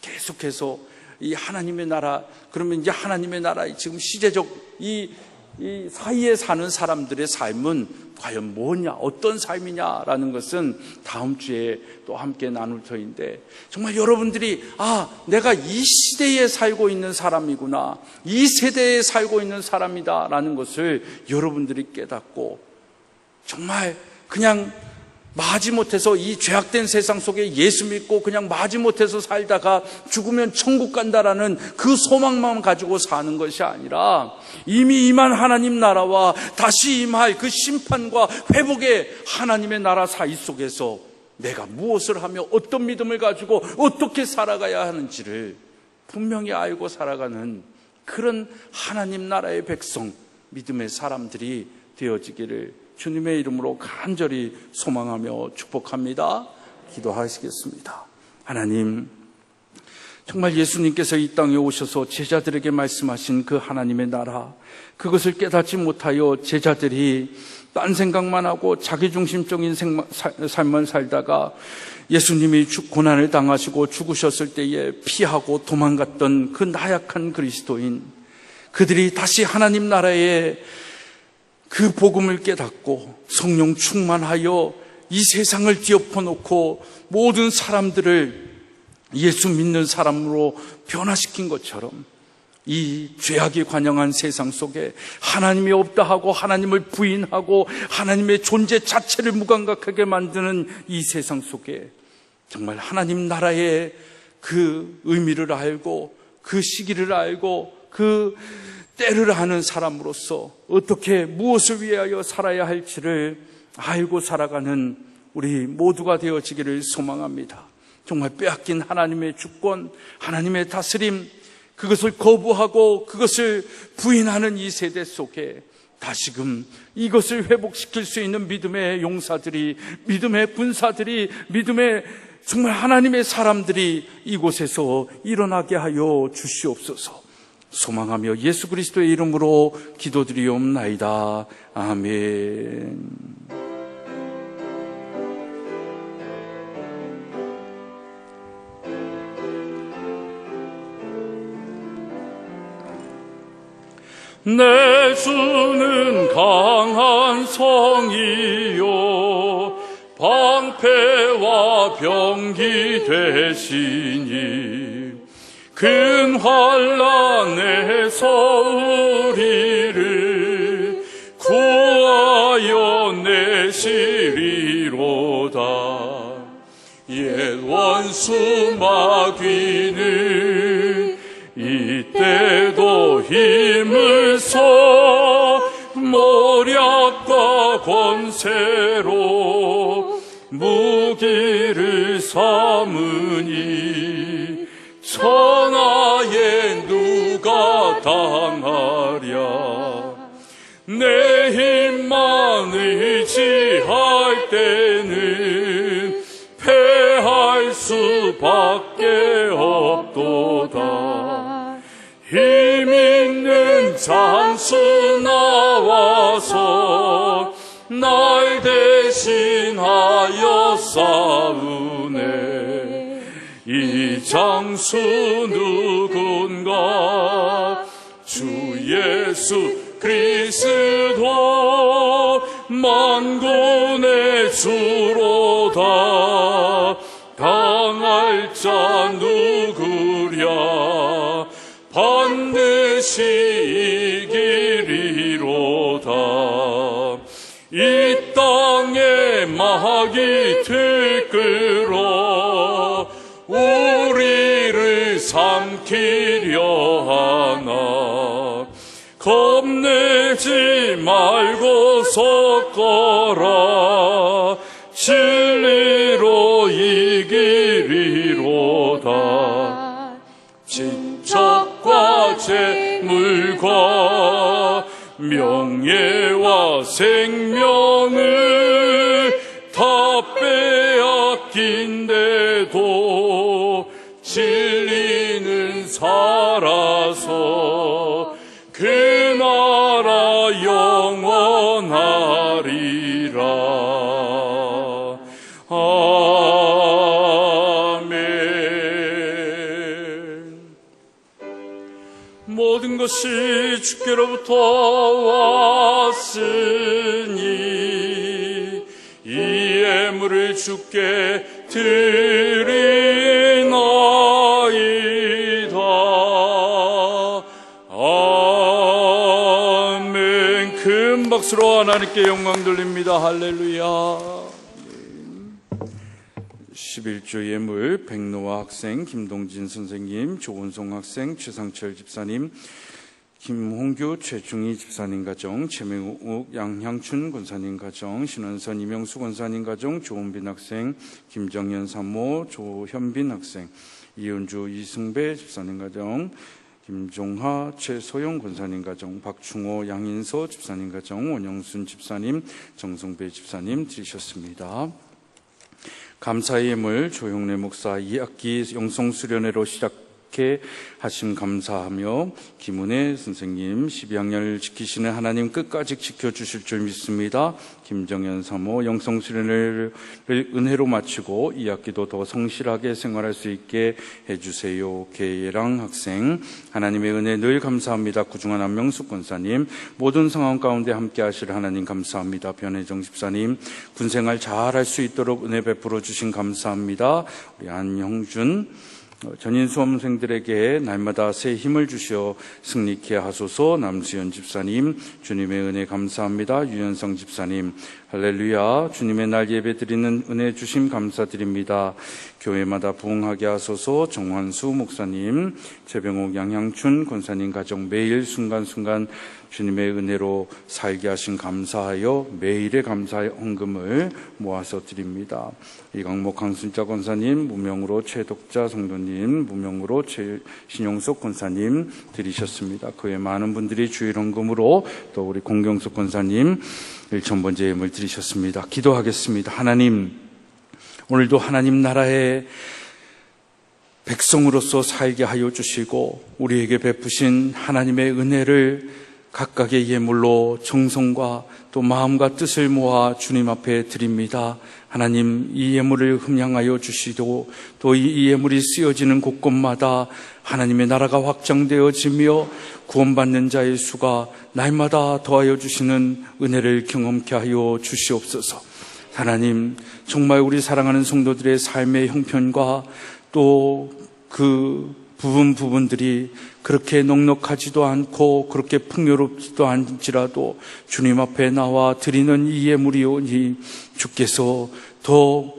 계속해서 이 하나님의 나라, 그러면 이제 하나님의 나라, 지금 시대적 이 사이에 사는 사람들의 삶은 과연 뭐냐, 어떤 삶이냐라는 것은 다음 주에 또 함께 나눌 터인데, 정말 여러분들이 내가 이 시대에 살고 있는 사람이구나, 이 세대에 살고 있는 사람이다라는 것을 여러분들이 깨닫고, 정말 그냥 마지못해서 이 죄악된 세상 속에 예수 믿고 그냥 마지못해서 살다가 죽으면 천국 간다라는 그 소망만 가지고 사는 것이 아니라, 이미 임한 하나님 나라와 다시 임할 그 심판과 회복의 하나님의 나라 사이 속에서 내가 무엇을 하며 어떤 믿음을 가지고 어떻게 살아가야 하는지를 분명히 알고 살아가는 그런 하나님 나라의 백성, 믿음의 사람들이 되어지기를 주님의 이름으로 간절히 소망하며 축복합니다. 기도하시겠습니다. 하나님, 정말 예수님께서 이 땅에 오셔서 제자들에게 말씀하신 그 하나님의 나라, 그것을 깨닫지 못하여 제자들이 딴 생각만 하고 자기중심적인 삶만 살다가 예수님이 고난을 당하시고 죽으셨을 때에 피하고 도망갔던 그 나약한 그리스도인, 그들이 다시 하나님 나라의 그 복음을 깨닫고 성령 충만하여 이 세상을 뒤엎어놓고 모든 사람들을 예수 믿는 사람으로 변화시킨 것처럼, 이 죄악이 관영한 세상 속에 하나님이 없다 하고 하나님을 부인하고 하나님의 존재 자체를 무감각하게 만드는 이 세상 속에 정말 하나님 나라의 그 의미를 알고 그 시기를 알고 그 때를 아는 사람으로서 어떻게 무엇을 위하여 살아야 할지를 알고 살아가는 우리 모두가 되어지기를 소망합니다. 정말 빼앗긴 하나님의 주권, 하나님의 다스림, 그것을 거부하고 그것을 부인하는 이 세대 속에 다시금 이것을 회복시킬 수 있는 믿음의 용사들이, 믿음의 군사들이, 믿음의 정말 하나님의 사람들이 이곳에서 일어나게 하여 주시옵소서. 소망하며 예수 그리스도의 이름으로 기도드리옵나이다. 아멘. 내 주는 강한 성이요 방패와 병기 되시니 큰 환난에서 우리를 구하여 내시리로다. 옛 원수 마귀는 이때도 힘을 써 모략과 권세로 무기를 삼으니 천하에 누가 당하랴. 내 힘만 의지할 때는 패할 수밖에 없도다. 힘 있는 장수 나와서 날 대신하여 싸우네. 이 장수 누군가? 주 예수 그리스도 만군의 주로다. 당할 자 누구랴? 반드시 이기리로다. 이 땅에 마귀 들끓어 우리를 삼키려 하나. 겁내지 말고 섰거라. 진리로 이기리로다. 친척과 재물과 명예와 생명을 다 빼앗긴데도 진리는 살아서 영원하리라. 아멘. 모든 것이 주께로부터 왔으니 이 예물을 주께 드리나이다. 아멘. 큰 박수로 하나님께 영광 돌립니다. 할렐루야. 11조 예물 백노아 학생, 김동진 선생님, 조원송 학생, 최상철 집사님, 김홍규, 최중희 집사님 가정, 최명욱, 양향춘 권사님 가정, 신원선, 이명수 권사님 가정, 조은빈 학생, 김정현 사모, 조현빈 학생, 이은주, 이승배 집사님 가정, 김종하, 최소영 권사님 가정, 박충호, 양인서 집사님 가정, 원영순 집사님, 정성배 집사님 드리셨습니다. 감사의 예물 조용래 목사 2학기 영성수련회로 시작해 하심 감사하며 김은혜 선생님 12학년을 지키시는 하나님 끝까지 지켜주실 줄 믿습니다. 김정현 사모 영성수련회를 은혜로 마치고 2학기도 더 성실하게 생활할 수 있게 해주세요. 계예랑 학생 하나님의 은혜 늘 감사합니다. 구중한 안명숙 권사님 모든 상황 가운데 함께 하실 하나님 감사합니다. 변혜정 집사님 군생활 잘 할 수 있도록 은혜 베풀어 주신 감사합니다. 우리 안형준 전인 수험생들에게 날마다 새 힘을 주시어 승리케 하소서. 남수연 집사님 주님의 은혜 감사합니다. 유현성 집사님 할렐루야. 주님의 날 예배 드리는 은혜 주심 감사드립니다. 교회마다 부흥하게 하소서. 정환수 목사님, 최병옥, 양향춘 권사님 가정 매일 순간순간 주님의 은혜로 살게 하신 감사하여 매일의 감사의 헌금을 모아서 드립니다. 이강목 강순자 권사님, 무명으로 최독자 성도님, 무명으로 최신용석 권사님 드리셨습니다. 그 외 많은 분들이 주일 헌금으로 또 우리 공경석 권사님 1,000번째 예물 드리셨습니다. 기도하겠습니다. 하나님, 오늘도 하나님 나라의 백성으로서 살게 하여 주시고 우리에게 베푸신 하나님의 은혜를 각각의 예물로 정성과 또 마음과 뜻을 모아 주님 앞에 드립니다. 하나님, 이 예물을 흠양하여 주시고 또 이 예물이 쓰여지는 곳곳마다 하나님의 나라가 확장되어지며 구원받는 자의 수가 날마다 더하여 주시는 은혜를 경험케 하여 주시옵소서. 하나님, 정말 우리 사랑하는 성도들의 삶의 형편과 또 그 부분들이 그렇게 넉넉하지도 않고 그렇게 풍요롭지도 않지라도 주님 앞에 나와 드리는 이 예물이오니 주께서 더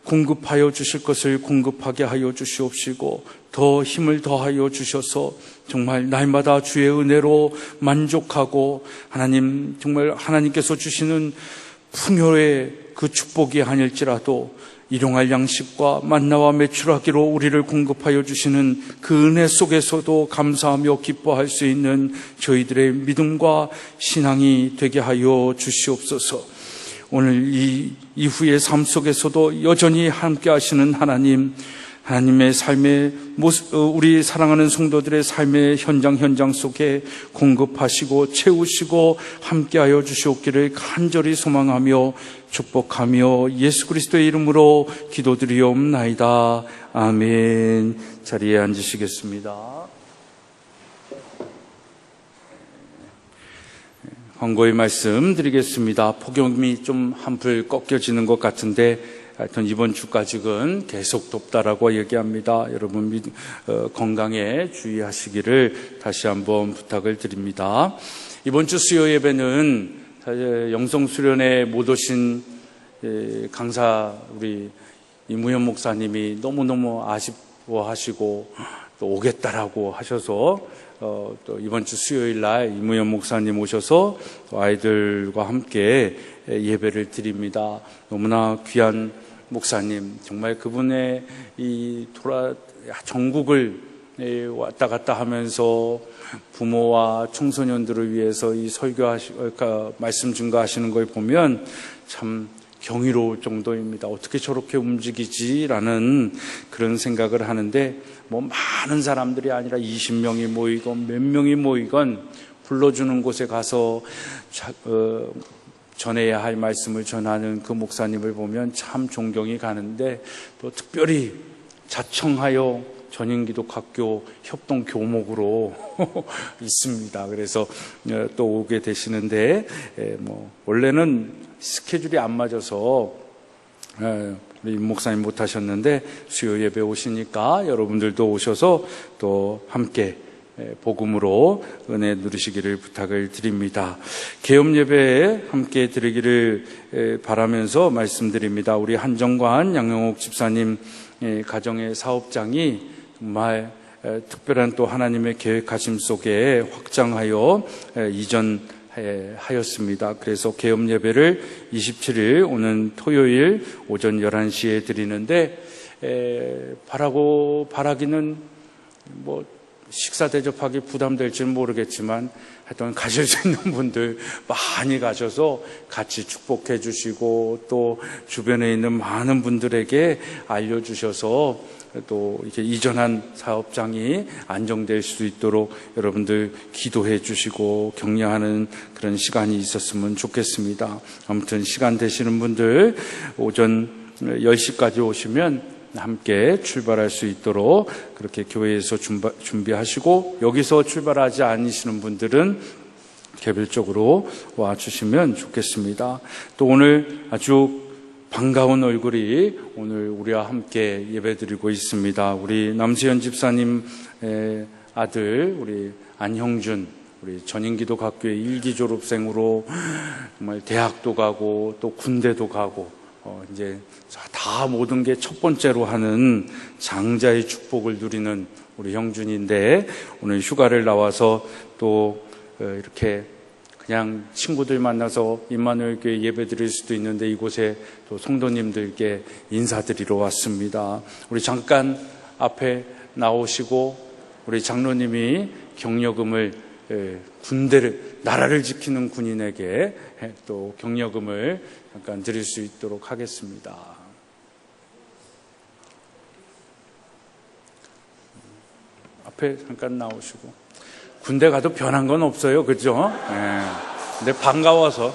공급하여 주실 것을 공급하게 하여 주시옵시고 더 힘을 더하여 주셔서 정말 날마다 주의 은혜로 만족하고 하나님 정말 하나님께서 주시는 풍요의 그 축복이 아닐지라도 일용할 양식과 만나와 메추라기로 우리를 공급하여 주시는 그 은혜 속에서도 감사하며 기뻐할 수 있는 저희들의 믿음과 신앙이 되게 하여 주시옵소서. 오늘 이 이후의 삶 속에서도 여전히 함께 하시는 하나님의 삶의 모습, 우리 사랑하는 성도들의 삶의 현장 속에 공급하시고 채우시고 함께하여 주시옵기를 간절히 소망하며 축복하며 예수 그리스도의 이름으로 기도드리옵나이다. 아멘. 자리에 앉으시겠습니다. 광고의 말씀 드리겠습니다. 폭염이 좀 한풀 꺾여지는 것 같은데 하여튼 이번 주까지는 계속 덥다라고 얘기합니다. 여러분 건강에 주의하시기를 다시 한번 부탁을 드립니다. 이번 주 수요 예배는 영성수련회 못 오신 강사 우리 이무현 목사님이 너무너무 아쉬워하시고 또 오겠다라고 하셔서 또 이번 주 수요일 날 이무현 목사님 오셔서 또 아이들과 함께 예배를 드립니다. 너무나 귀한 목사님, 정말 그분의 전국을 왔다 갔다 하면서 부모와 청소년들을 위해서 이 말씀 증거하시는 걸 보면 참 경이로울 정도입니다. 어떻게 저렇게 움직이지라는 그런 생각을 하는데 많은 사람들이 아니라 20명이 모이건 몇 명이 모이건 불러주는 곳에 가서 전해야 할 말씀을 전하는 그 목사님을 보면 참 존경이 가는데, 또 특별히 자청하여 전인기독학교 협동교목으로 있습니다. 그래서 또 오게 되시는데, 원래는 스케줄이 안 맞아서 우리 임 목사님 못 하셨는데, 수요 예배 오시니까 여러분들도 오셔서 또 함께 복음으로 은혜 누리시기를 부탁을 드립니다. 개업 예배에 함께 드리기를 바라면서 말씀드립니다. 우리 한정관 양영옥 집사님 가정의 사업장이 정말 특별한 또 하나님의 계획하심 속에 확장하여 이전하였습니다. 그래서 개업 예배를 27일 오는 토요일 오전 11시에 드리는데, 바라기는 식사 대접하기 부담될지는 모르겠지만 하여튼 가실 수 있는 분들 많이 가셔서 같이 축복해 주시고, 또 주변에 있는 많은 분들에게 알려주셔서 또 이렇게 이전한 사업장이 안정될 수 있도록 여러분들 기도해 주시고 격려하는 그런 시간이 있었으면 좋겠습니다. 아무튼 시간 되시는 분들 오전 10시까지 오시면 함께 출발할 수 있도록 그렇게 교회에서 준비하시고, 여기서 출발하지 않으시는 분들은 개별적으로 와주시면 좋겠습니다. 또 오늘 아주 반가운 얼굴이 오늘 우리와 함께 예배드리고 있습니다. 우리 남수현 집사님의 아들 우리 안형준, 우리 전인기독학교의 1기 졸업생으로 정말 대학도 가고 또 군대도 가고 이제 다 모든 게 첫 번째로 하는 장자의 축복을 누리는 우리 형준인데, 오늘 휴가를 나와서 또 이렇게 그냥 친구들 만나서 임마누엘 교회 예배 드릴 수도 있는데 이곳에 또 성도님들께 인사드리러 왔습니다. 우리 잠깐 앞에 나오시고 우리 장로님이 격려금을 군대를, 나라를 지키는 군인에게 또 격려금을 잠깐 드릴 수 있도록 하겠습니다. 앞에 잠깐 나오시고. 군대 가도 변한 건 없어요, 그죠? 네. 근데 반가워서.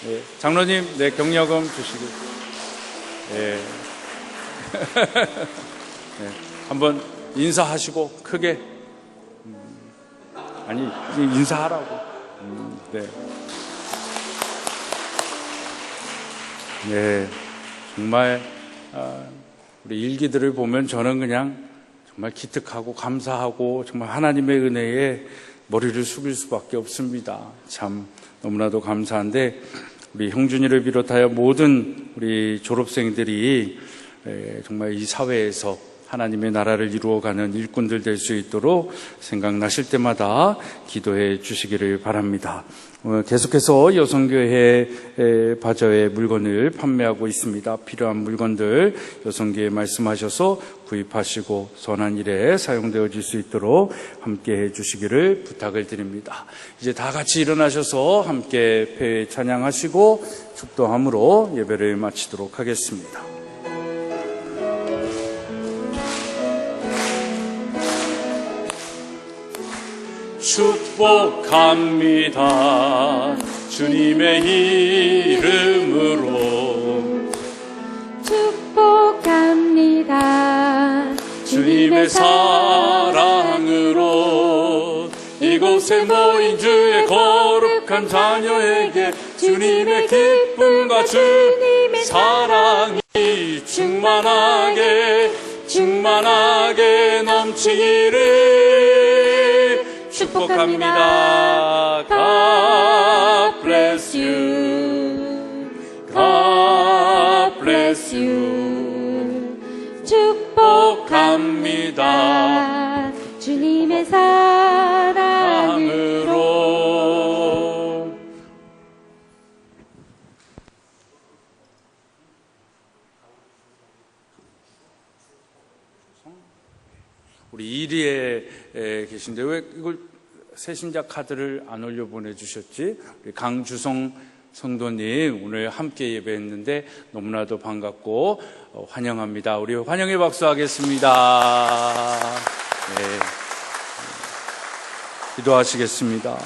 네. 장로님, 네, 격려금 주시고. 네. 네. 한번 인사하시고 크게. 아니, 인사하라고. 네. 네. 정말 우리 일기들을 보면 저는 그냥 정말 기특하고 감사하고 정말 하나님의 은혜에 머리를 숙일 수밖에 없습니다. 참 너무나도 감사한데, 우리 형준이를 비롯하여 모든 우리 졸업생들이 정말 이 사회에서 하나님의 나라를 이루어가는 일꾼들 될 수 있도록 생각나실 때마다 기도해 주시기를 바랍니다. 계속해서 여성교회 바저의 물건을 판매하고 있습니다. 필요한 물건들 여성교회 말씀하셔서 구입하시고 선한 일에 사용되어질 수 있도록 함께 해 주시기를 부탁을 드립니다. 이제 다 같이 일어나셔서 함께 폐 찬양하시고 축도함으로 예배를 마치도록 하겠습니다. 축복합니다. 주님의 이름으로 축복합니다. 주님의 사랑으로 이곳에 모인 주의 거룩한 자녀에게 주님의 기쁨과 주님의 사랑이 충만하게 넘치기를 축복합니다. God bless you. God bless you. 축복합니다. 주님의 사랑으로. 우리 1위에 계신데 왜 이걸 새신자 카드를 안 올려 보내주셨지? 우리 강주성 성도님 오늘 함께 예배했는데 너무나도 반갑고 환영합니다. 우리 환영의 박수 하겠습니다. 네. 기도하시겠습니다.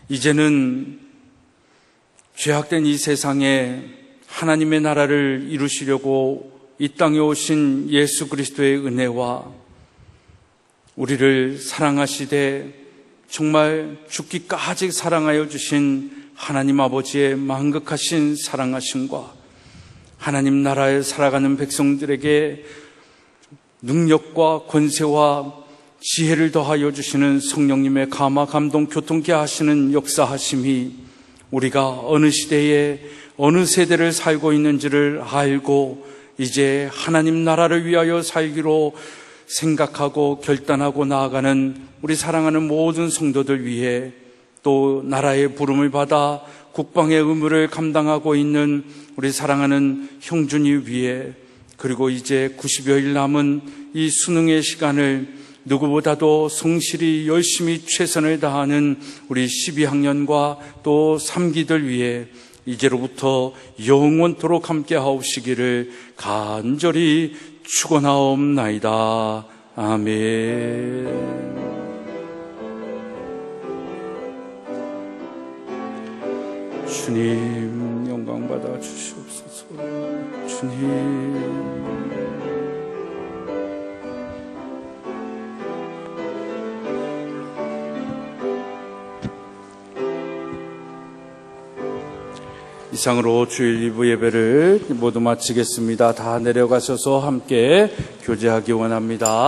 이제는 죄악된 이 세상에 하나님의 나라를 이루시려고 이 땅에 오신 예수 그리스도의 은혜와 우리를 사랑하시되 정말 죽기까지 사랑하여 주신 하나님 아버지의 만극하신 사랑하심과 하나님 나라에 살아가는 백성들에게 능력과 권세와 지혜를 더하여 주시는 성령님의 감화, 감동, 교통케 하시는 역사하심이 우리가 어느 시대에 어느 세대를 살고 있는지를 알고 이제 하나님 나라를 위하여 살기로 생각하고 결단하고 나아가는 우리 사랑하는 모든 성도들 위해 또 나라의 부름을 받아 국방의 의무를 감당하고 있는 우리 사랑하는 형준이 위해 그리고 이제 90여일 남은 이 수능의 시간을 누구보다도 성실히 열심히 최선을 다하는 우리 12학년과 또 3기들 위해 이제로부터 영원토록 함께 하옵시기를 간절히 축원하옵나이다. 아멘. 주님 영광 받아 주시옵소서. 주님 이상으로 주일 2부 예배를 모두 마치겠습니다. 다 내려가셔서 함께 교제하기 원합니다.